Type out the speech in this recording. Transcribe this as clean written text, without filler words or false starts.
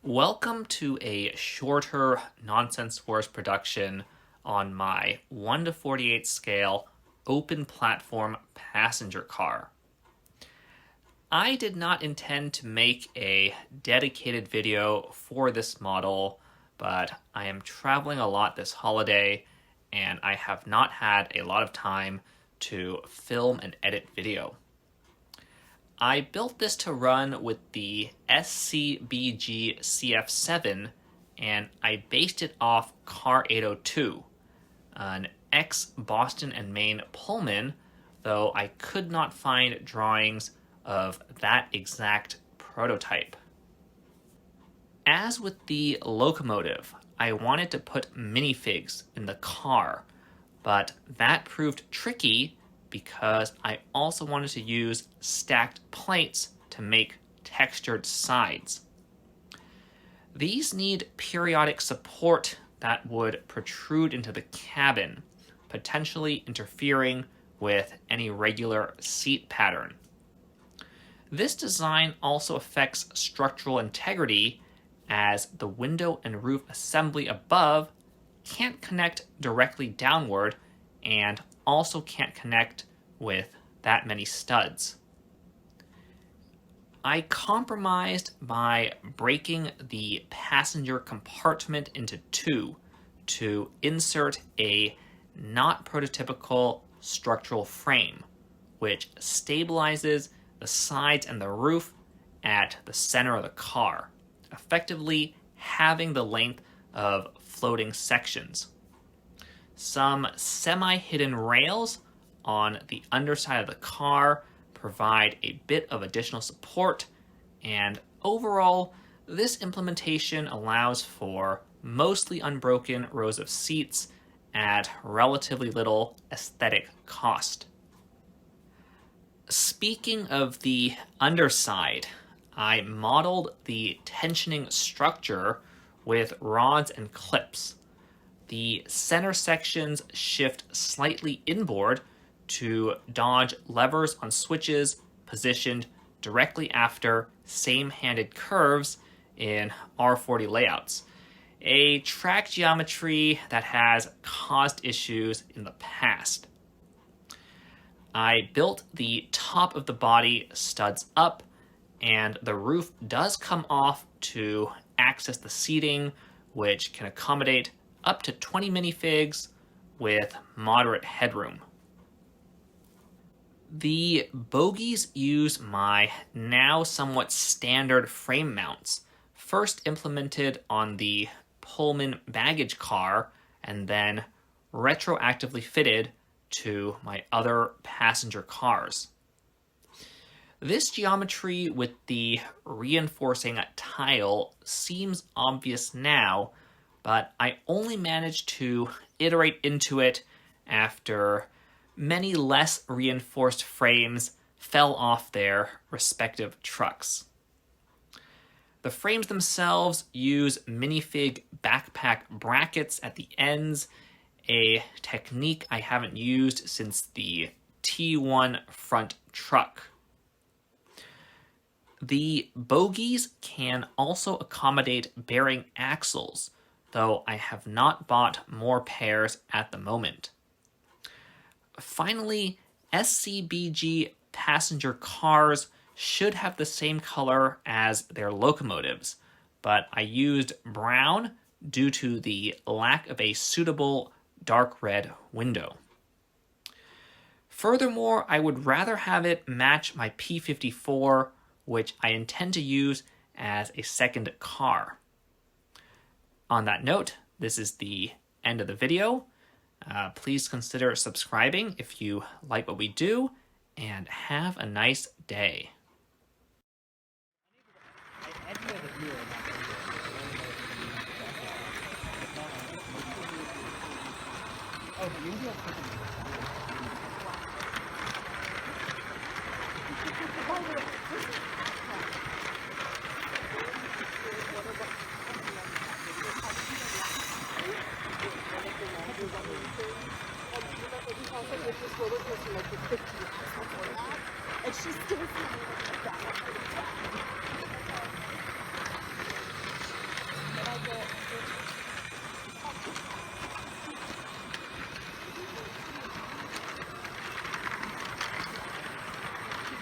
Welcome to a shorter Nonsense Wars production on my 1:48 scale open platform passenger car. I did not intend to make a dedicated video for this model, but I am traveling a lot this holiday and I have not had a lot of time to film and edit video. I built this to run with the SCBG CF7 and I based it off Car 802, an ex-Boston and Maine Pullman, though I could not find drawings of that exact prototype. As with the locomotive, I wanted to put minifigs in the car, but that proved tricky because I also wanted to use stacked plates to make textured sides. These need periodic support that would protrude into the cabin, potentially interfering with any regular seat pattern. This design also affects structural integrity as the window and roof assembly above can't connect directly downward and also can't connect with that many studs. I compromised by breaking the passenger compartment into two to insert a not prototypical structural frame, which stabilizes the sides and the roof at the center of the car, effectively having the length of floating sections. Some semi-hidden rails on the underside of the car provide a bit of additional support, and overall, this implementation allows for mostly unbroken rows of seats at relatively little aesthetic cost. Speaking of the underside, I modeled the tensioning structure with rods and clips. The center sections shift slightly inboard to dodge levers on switches positioned directly after same-handed curves in R40 layouts, a track geometry that has caused issues in the past. I built the top of the body studs up, and the roof does come off to access the seating, which can accommodate up to 20 minifigs with moderate headroom. The bogies use my now somewhat standard frame mounts, first implemented on the Pullman baggage car and then retroactively fitted to my other passenger cars. This geometry with the reinforcing tile seems obvious now, but I only managed to iterate into it after many less reinforced frames fell off their respective trucks. The frames themselves use minifig backpack brackets at the ends, a technique I haven't used since the T1 front truck. The bogies can also accommodate bearing axles, though I have not bought more pairs at the moment. Finally, SCBG passenger cars should have the same color as their locomotives, but I used brown due to the lack of a suitable dark red window. Furthermore, I would rather have it match my P54, which I intend to use as a second car. On that note, this is the end of the video. Please consider subscribing if you like what we do, and have a nice day. And she's still feeling like that.